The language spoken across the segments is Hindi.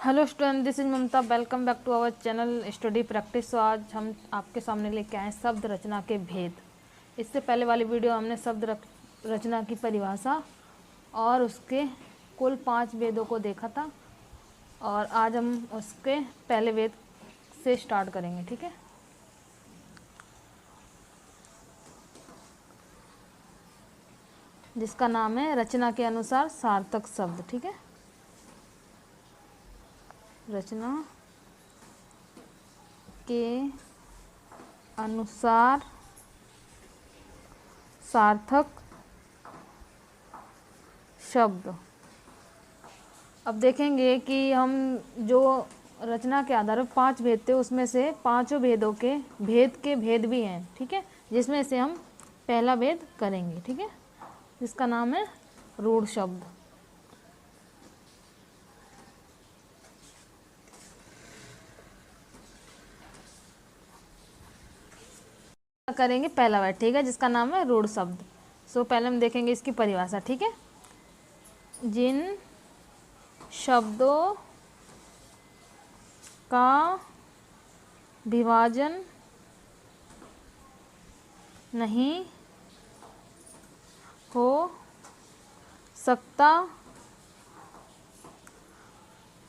Hello student, this is Mamta. Welcome back to our channel study practice. तो आज हम आपके सामने लेके आए शब्द रचना के भेद। इससे पहले वाली वीडियो हमने रचना की परिभाषा और उसके कुल 5 भेदों को देखा था, और आज हम उसके पहले भेद से स्टार्ट करेंगे। ठीक है, जिसका नाम है रचना के अनुसार सार्थक शब्द। ठीक है, रचना के अनुसार सार्थक शब्द। अब देखेंगे कि हम जो रचना के आधार पर 5 भेद थे, उसमें से 5 भेदों के भेद भी हैं। ठीक है, जिसमें से हम पहला भेद करेंगे। ठीक है, जिसका नाम है रूढ़ शब्द। करेंगे पहला भेद, ठीक है, जिसका नाम है रूढ़ शब्द। सो पहले हम देखेंगे इसकी परिभाषा। ठीक है, जिन शब्दों का विभाजन नहीं हो सकता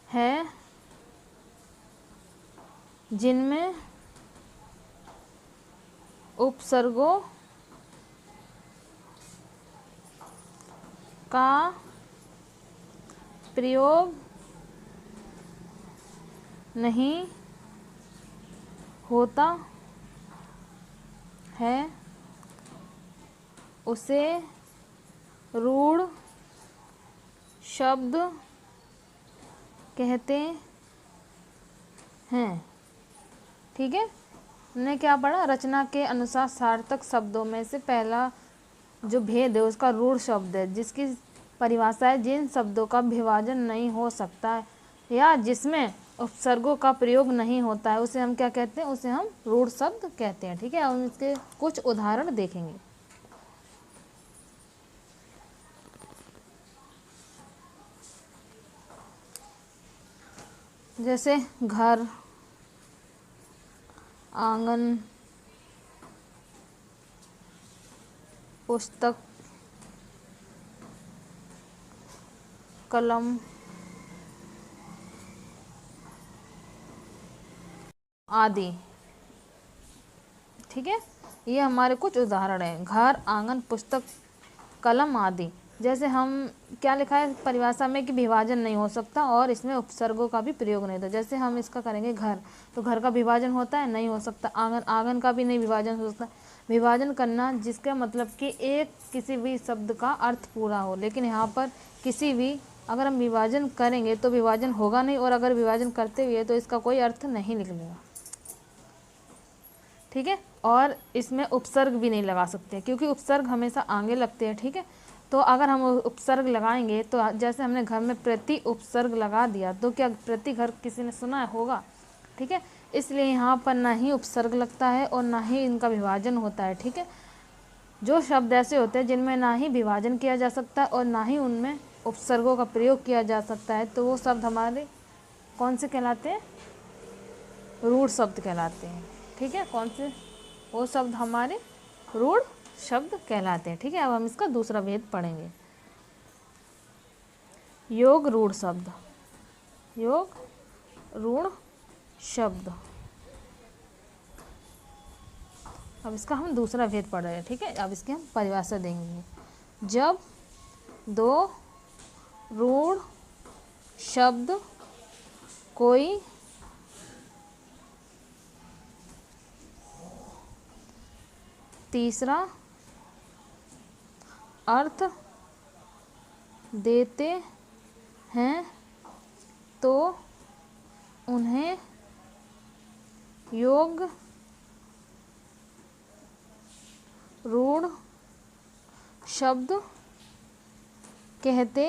है, जिनमें उपसर्गों का प्रयोग नहीं होता है, उसे रूढ़ शब्द कहते हैं। ठीक है, हमने क्या पढ़ा? रचना के अनुसार सार्थक शब्दों में से पहला जो भेद है उसका रूढ़ शब्द है, जिसकी परिभाषा है जिन शब्दों का विभाजन नहीं हो सकता है या जिसमें उपसर्गों का प्रयोग नहीं होता है, उसे हम क्या कहते हैं? उसे हम रूढ़ शब्द कहते हैं। ठीक है, हम इसके कुछ उदाहरण देखेंगे। जैसे घर, आंगन, पुस्तक, कलम आदि। ठीक है, ये हमारे कुछ उदाहरण हैं। घर, आंगन, पुस्तक, कलम आदि। जैसे हम क्या लिखा है परिभाषा में कि विभाजन नहीं हो सकता और इसमें उपसर्गों का भी प्रयोग नहीं होता। जैसे हम इसका करेंगे घर, तो घर का विभाजन होता है? नहीं हो सकता। आंगन, आंगन का भी नहीं विभाजन हो सकता। विभाजन करना जिसका मतलब कि एक किसी भी शब्द का अर्थ पूरा हो, लेकिन यहाँ पर किसी भी अगर हम विभाजन करेंगे तो विभाजन होगा नहीं, और अगर विभाजन करते हुए तो इसका कोई अर्थ नहीं निकलेगा। ठीक है, और इसमें उपसर्ग भी नहीं लगा सकते क्योंकि उपसर्ग हमेशा आगे लगते हैं। ठीक है, तो अगर हम उपसर्ग लगाएंगे तो जैसे हमने घर में प्रति उपसर्ग लगा दिया तो क्या प्रति घर किसी ने सुना होगा? ठीक है, इसलिए यहाँ पर ना ही उपसर्ग लगता है और ना ही इनका विभाजन होता है। ठीक है, जो शब्द ऐसे होते हैं जिनमें ना ही विभाजन किया जा सकता है और ना ही उनमें उपसर्गों का प्रयोग किया जा सकता है, तो वो शब्द हमारे कौन से कहलाते हैं? रूढ़ शब्द कहलाते हैं। ठीक है, कौन से? वो शब्द हमारे रूढ़ शब्द कहलाते हैं। ठीक है, अब हम इसका दूसरा भेद पढ़ेंगे। योग रूढ़ शब्द। योग रूढ़ शब्द। अब इसका हम दूसरा भेद पढ़ रहे हैं। ठीक है, अब इसकी हम परिभाषा देंगे। जब दो रूढ़ शब्द कोई तीसरा अर्थ देते हैं तो उन्हें योग रूढ़ शब्द कहते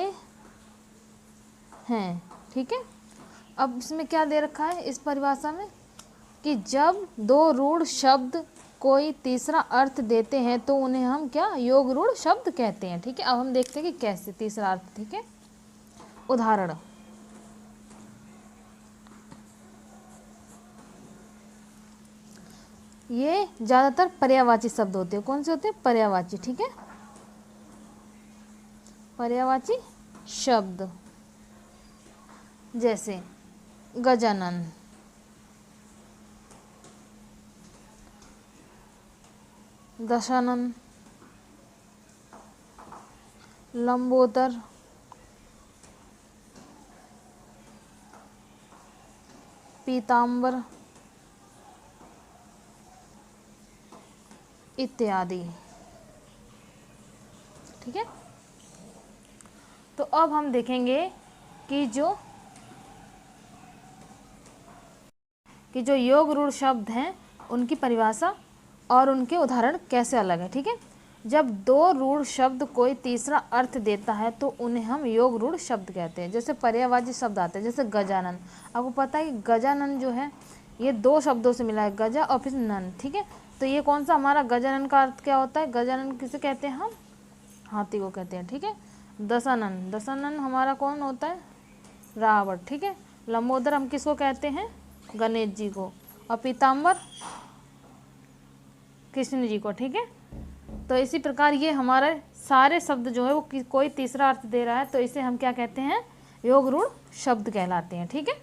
हैं। ठीक है, अब इसमें क्या दे रखा है इस परिभाषा में कि जब दो रूढ़ शब्द कोई तीसरा अर्थ देते हैं तो उन्हें हम क्या? योग रूढ़ शब्द कहते हैं। ठीक है, अब हम देखते हैं कि कैसे तीसरा अर्थ। ठीक है, उदाहरण। ये ज़्यादातर पर्यायवाची शब्द होते हैं। कौन से होते हैं? पर्यायवाची। ठीक है, पर्यायवाची शब्द, जैसे गजानन, दशानन, लंबोदर, पीताम्बर इत्यादि। ठीक है, तो अब हम देखेंगे कि जो योग रूढ़ शब्द हैं उनकी परिभाषा और उनके उदाहरण कैसे अलग है। ठीक है, जब दो रूढ़ शब्द कोई तीसरा अर्थ देता है तो उन्हें हम योग रूढ़ शब्द कहते हैं। जैसे पर्यायवाची शब्द आते हैं, जैसे गजानन। आपको पता है कि गजानन जो है ये दो शब्दों से मिला है, गजा और फिर नन। ठीक है, तो ये कौन सा हमारा गजानन का अर्थ क्या होता है? गजानन किसे कहते हैं? हम हाथी को कहते हैं। ठीक है, दशानन, दशानन हमारा कौन होता है? रावण। ठीक है, लंबोदर हम किसको कहते हैं? गणेश जी को। और पीताम्बर कृष्ण जी को। ठीक है, तो इसी प्रकार ये हमारे सारे शब्द जो है वो कोई तीसरा अर्थ दे रहा है तो इसे हम क्या कहते हैं? योग रूढ़ शब्द कहलाते हैं। ठीक है,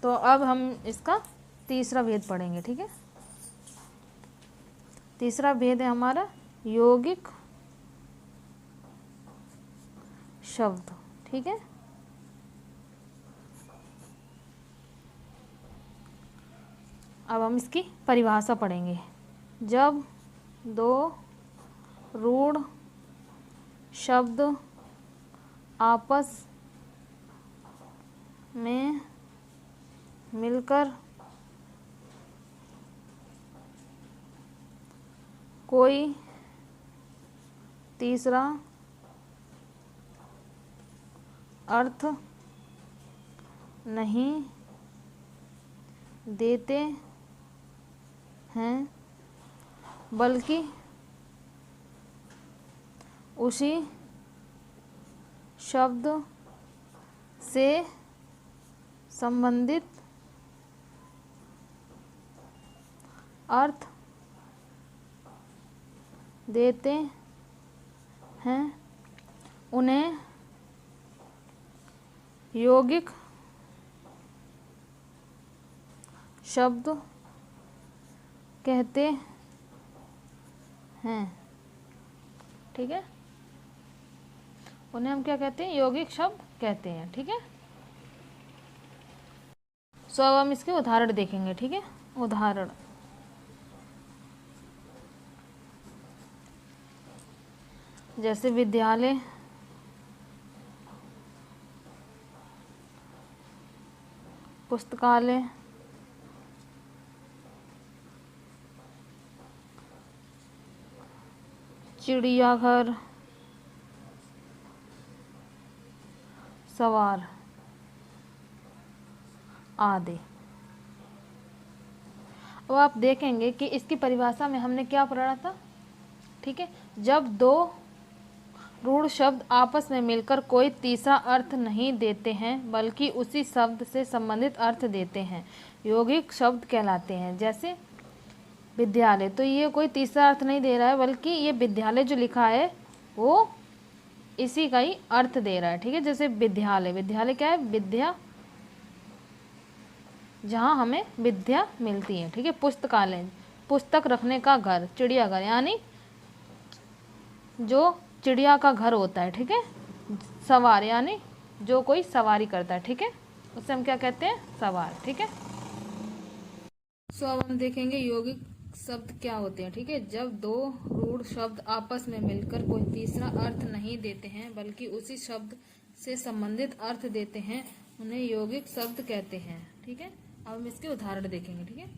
तो अब हम इसका तीसरा भेद पढ़ेंगे। ठीक है, तीसरा भेद है हमारा यौगिक शब्द। ठीक है, अब हम इसकी परिभाषा पढ़ेंगे। जब दो रूढ़ शब्द आपस में मिलकर कोई तीसरा अर्थ नहीं देते हैं बल्कि उसी शब्द से संबंधित अर्थ देते हैं, उन्हें यौगिक शब्द कहते हैं। ठीक है, उन्हें हम क्या कहते हैं? यौगिक शब्द कहते हैं। ठीक है, सो अब हम इसके उदाहरण देखेंगे। ठीक है, उदाहरण, जैसे विद्यालय, पुस्तकालय, चिड़ियाघर, सवार आदि। अब आप देखेंगे कि इसकी परिभाषा में हमने क्या पढ़ा था। ठीक है, जब दो रूढ़ शब्द आपस में मिलकर कोई तीसरा अर्थ नहीं देते हैं बल्कि उसी शब्द से संबंधित अर्थ देते हैं, यौगिक शब्द कहलाते हैं। जैसे विद्यालय, तो ये कोई तीसरा अर्थ नहीं दे रहा है बल्कि ये विद्यालय जो लिखा है वो इसी का ही अर्थ दे रहा है। ठीक है, जैसे विद्यालय, विद्यालय क्या है? विद्या, जहाँ हमें विद्या मिलती है। ठीक है, पुस्तकालय, पुस्तक रखने का घर, चिड़ियाघर यानी जो चिड़िया का घर होता है। ठीक है, सवार यानी जो कोई सवारी करता है। ठीक है, उसे हम क्या कहते हैं? सवार। ठीक है, सो अब हम देखेंगे यौगिक शब्द क्या होते हैं। ठीक है, जब दो रूढ़ शब्द आपस में मिलकर कोई तीसरा अर्थ नहीं देते हैं बल्कि उसी शब्द से संबंधित अर्थ देते हैं, उन्हें यौगिक शब्द कहते हैं। ठीक है, अब हम इसके उदाहरण देखेंगे। ठीक है,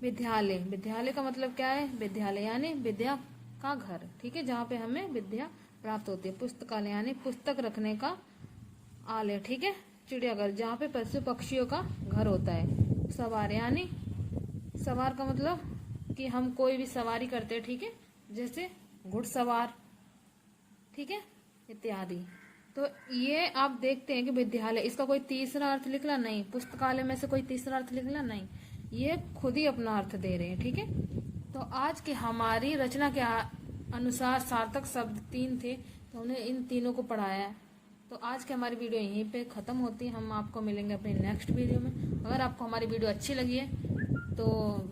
विद्यालय, विद्यालय का मतलब क्या है? विद्यालय यानी विद्या का घर। ठीक है, जहाँ पे हमें विद्या प्राप्त होती है। पुस्तकालय यानी पुस्तक रखने का आलय। ठीक है, चिड़ियाघर, जहाँ पे पशु पक्षियों का घर होता है। सवार यानी, सवार का मतलब कि हम कोई भी सवारी करते हैं। ठीक है, जैसे घुड़सवार। ठीक है, इत्यादि। तो ये आप देखते हैं कि विद्यालय, इसका कोई तीसरा अर्थ निकला नहीं, पुस्तकालय में से कोई तीसरा अर्थ निकला नहीं, ये खुद ही अपना अर्थ दे रहे हैं। ठीक है, तो आज की हमारी रचना के अनुसार सार्थक शब्द 3 थे, तो हमने इन तीनों को पढ़ाया है। तो आज की हमारी वीडियो यहीं पे ख़त्म होती है। हम आपको मिलेंगे अपनी नेक्स्ट वीडियो में। अगर आपको हमारी वीडियो अच्छी लगी है तो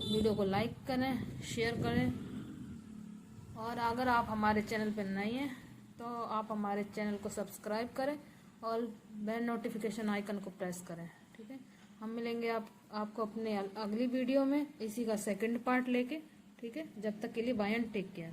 वीडियो को लाइक करें, शेयर करें, और अगर आप हमारे चैनल पर नए हैं तो आप हमारे चैनल को सब्सक्राइब करें और बेल नोटिफिकेशन आइकन को प्रेस करें। ठीक है, हम मिलेंगे आपको अपने अगली वीडियो में इसी का सेकंड पार्ट लेके। ठीक है, जब तक के लिए बाय एंड टेक केयर।